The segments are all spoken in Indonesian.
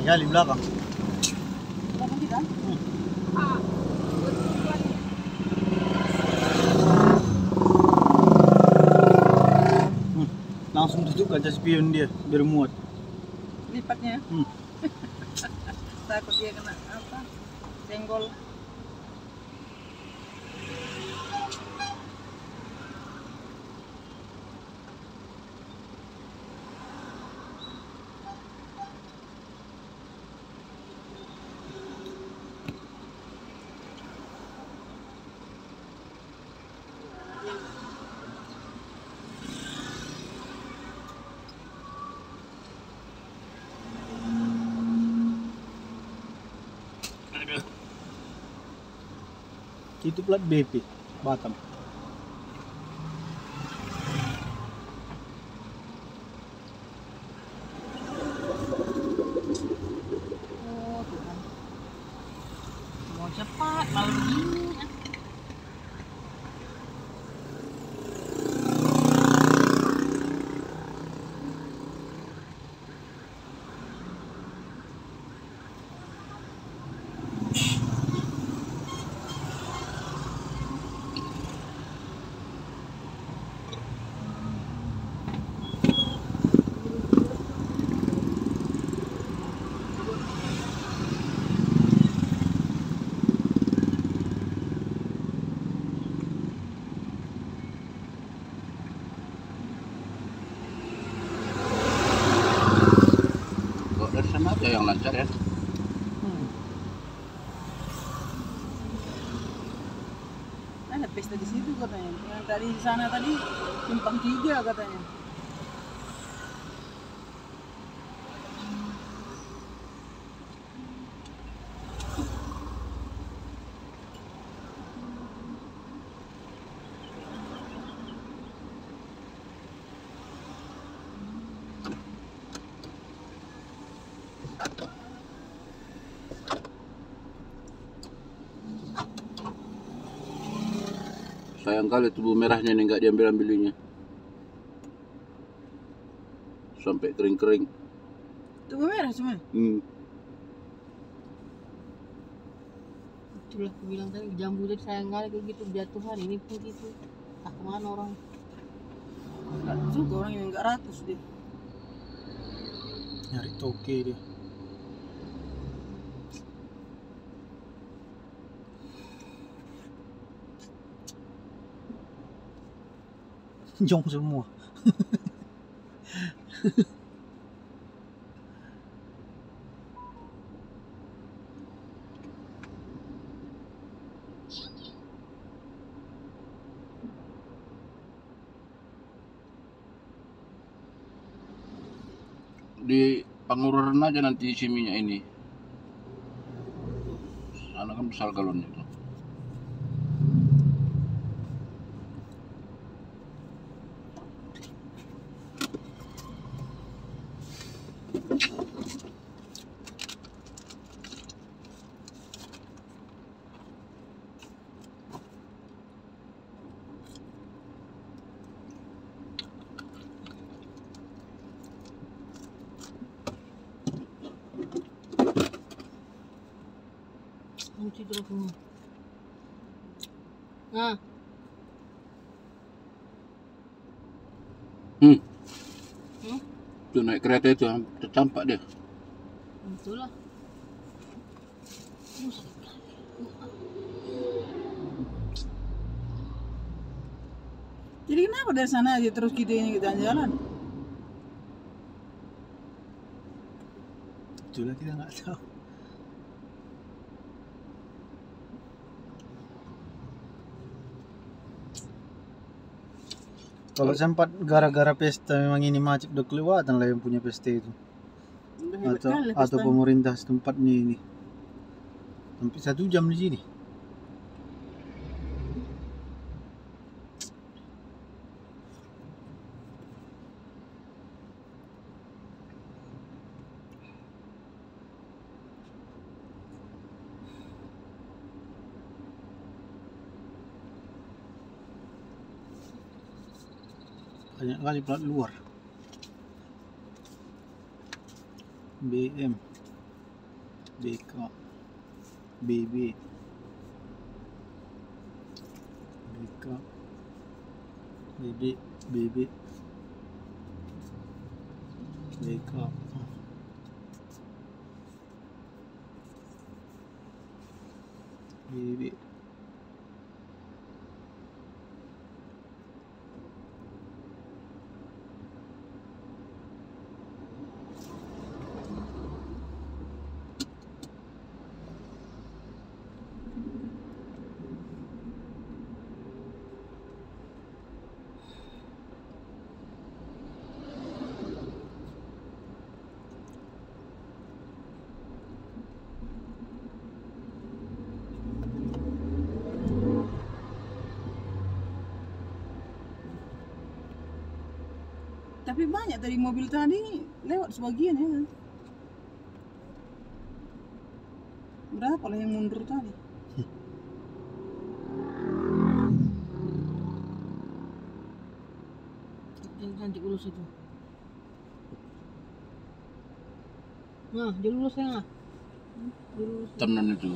Kali belakang. Belakang kita? Langsung tutup kaca spion dia biar muat. Lipatnya. Takut dia kena apa? Senggol. Itu plat BP Batam. Oh, Tuhan. Mau cepat malam begini. Dari sana aja yang lancar ya. Ada pesta di situ katanya. Yang tadi di sana tadi simpang 3 katanya. Sayang kali tubuh merahnya nih nggak diambil-ambilinya. Sampai kering-kering. Tubuh merah semua. Itulah aku bilang tadi jambu tadi sayang kali kayak gitu jatuhan ini pun gitu. Ah kemana orang? Enggak juga orang yang enggak ratus deh. Nyari toke dia. Jong semua. Di pengururan aja nanti isi minyak ini. Sana kan besar galon itu. Cuci dulu semua. Nah. Tuh naik kereta itu yang tercampak dia. Itulah. Jadi kenapa dari sana aja terus kita ini kita jalan? Itulah kita nggak tahu. Kalau sempat gara-gara pesta memang ini macet udah kelewatan lah yang punya pesta itu. Atau pemerintah setempat ini. Sampai 1 jam di sini. Banyak kali plat luar. BM BK, BB, BK, BB, BB, BK, BB. Tapi banyak tadi mobil tadi lewat sebagian ya kan. Berapa lah yang mundur tadi? Yang cantik lulus itu. Nah, dia lulus ya nggak? Dia lulus. Tenan itu.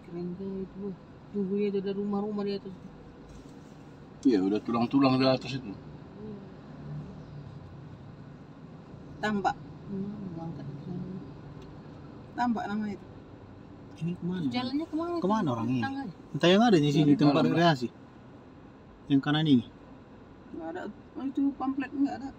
Keren kali itu. Tunggunya ada rumah-rumah di atas. Iya, udah tulang-tulang di atas itu. Tambak. Angkat. Tambak namanya itu. Ini kemana? Jalannya kemana? Kemana orang ini? Tangga. Entah yang ada di sini Di tempat dalam, rekreasi. Yang kanan ini. Nggak ada. Oh, itu pamflet nggak ada.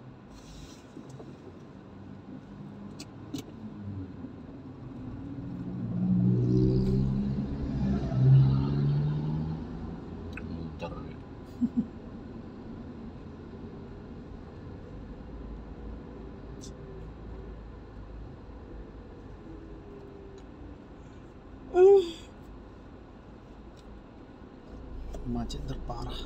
Muter. Macet terparah.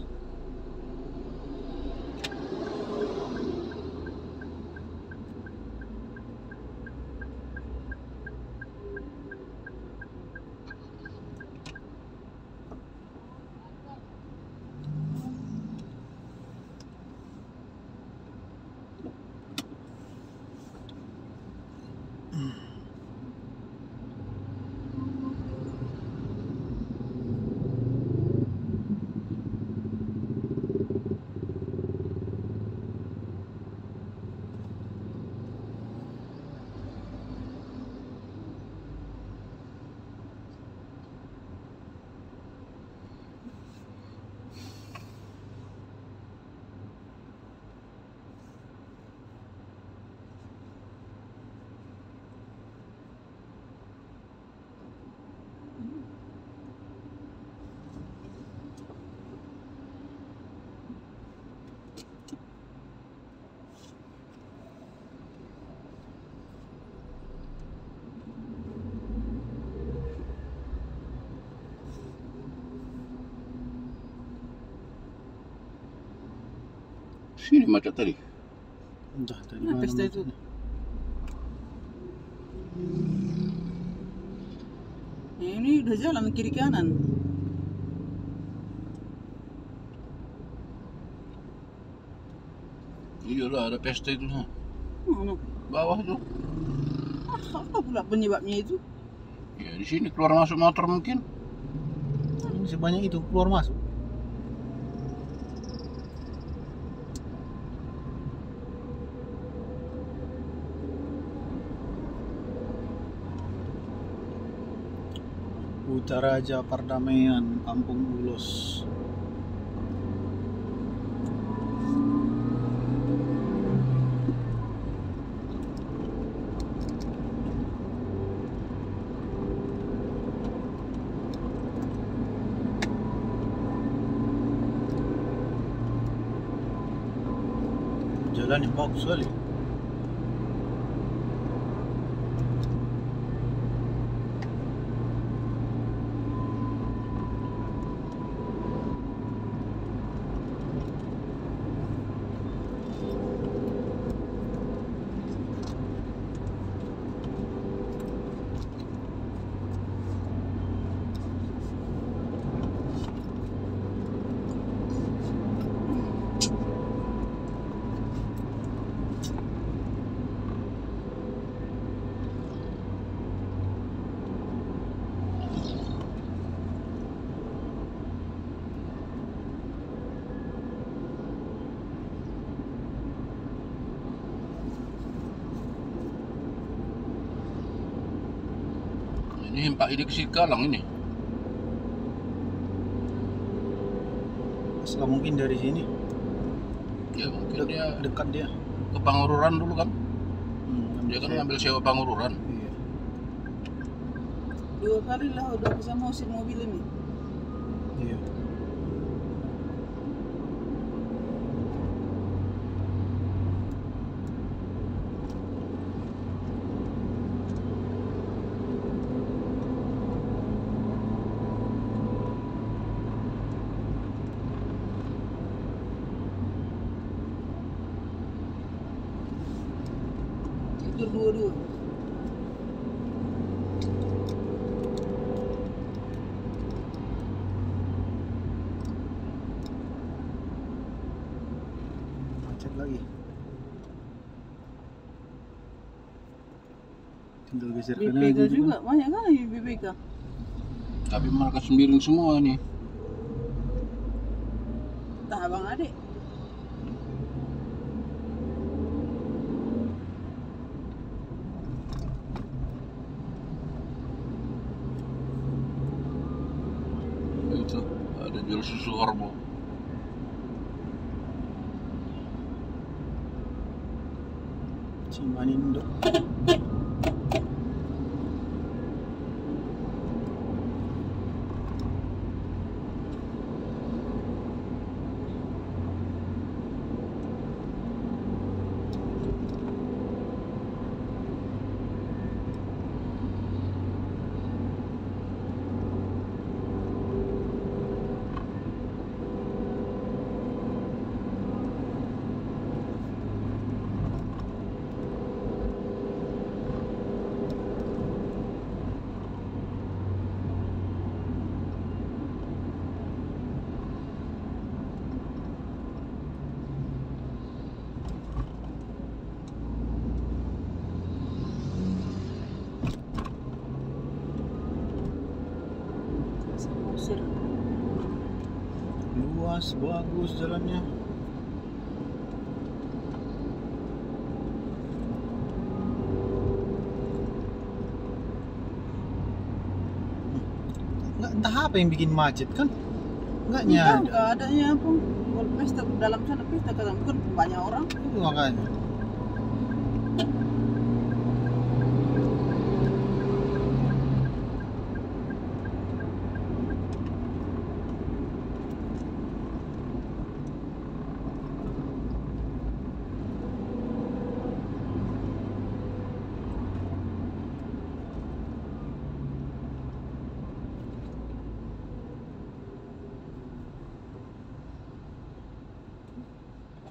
Sini macet tadi. Entah tadi Nah, mana pesta itu. macetnya. Ya, ini udah jalan kiri kanan. Iya lah, ada pesta itu. Ha. Mana? Bawah tuh. Apa pula penyebabnya itu? Ya di sini keluar masuk motor mungkin. Ini sebanyak itu keluar masuk. Utaraja Pardamaian, Kampung Ulos. Jalan yang bagus sekali. Ini Pak ini ke Sikalang ini. Setelah mungkin dari sini Ya mungkin dia dekat dia. ke Pangururan dulu kan. Dia kan Saya- ngambil sewa Pangururan. Iya. 2 kali lah udah bisa ngusir mobil ini. Iya. Itu dua-dua. Macet lagi. Tinggal geser kanan BPK aja juga banyak kali BPK. Tapi mereka sembiring semua nih. Tah abang adik. Itu ada jual susu Orbo. Cimanindo. Ngusir. Luas, bagus jalannya. Nggak, entah apa yang bikin macet kan? Nggak Ini nyadar. kan adanya apa? Kalau pesta dalam sana pesta kata bukan banyak orang. Itu makanya.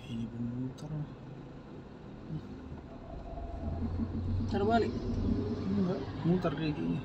Ini bermutar. Terbalik. Enggak, mutar dia kayaknya.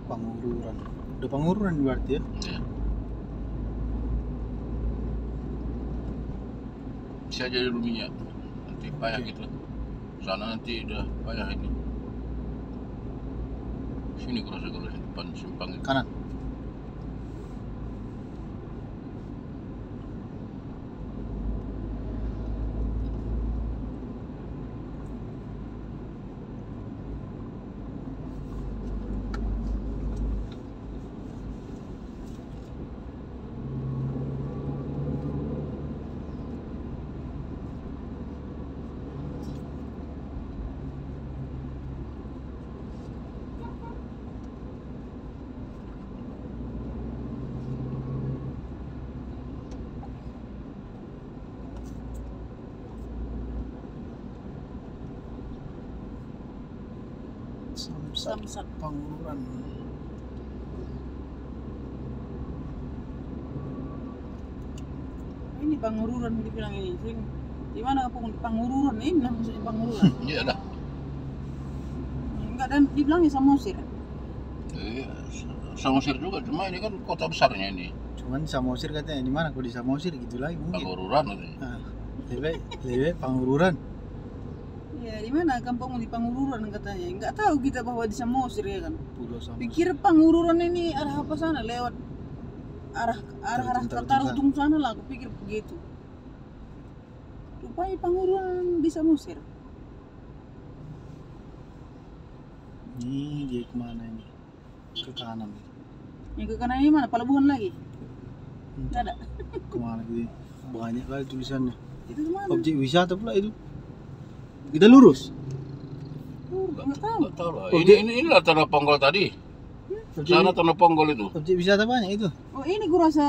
Pangururan. Udah Pangururan berarti ya? Ya. Bisa jadi dulu minyak. Nanti payah gitu. Sana nanti udah payah ini. Sini kurasa kalau depan simpang itu. Kanan. Samsat. Pangururan. Ini Pangururan dibilang ini. Di mana Pangururan ini maksudnya Pangururan? Iya dah. Enggak, dan dibilangnya Samosir. Samosir juga, cuma ini kan kota besarnya ini. Cuman di Samosir katanya di mana? Kok di Samosir gitu lagi mungkin. Pangururan katanya. Nah, lebih Pangururan. Ya, di mana kampung di Pangururan katanya. Enggak tahu kita bahwa di Samosir ya kan. Pulau Samosir. Pikir Pangururan ini arah apa sana, lewat arah Tarutung sana lah, aku pikir begitu. Rupanya Pangururan di Samosir. Ini dia kemana ini? Ke kanan. Yang ke kanan ini mana? Pelabuhan lagi? Enggak ada. Kemana gitu? Banyak kali tulisannya. Itu kemana? Objek wisata pula itu. Kita lurus. Enggak tahu. Enggak tahu lah. Inilah Tanah Ponggol tadi. Sana Tanah Ponggol itu. Objek wisata banyak itu. Oh, ini gua rasa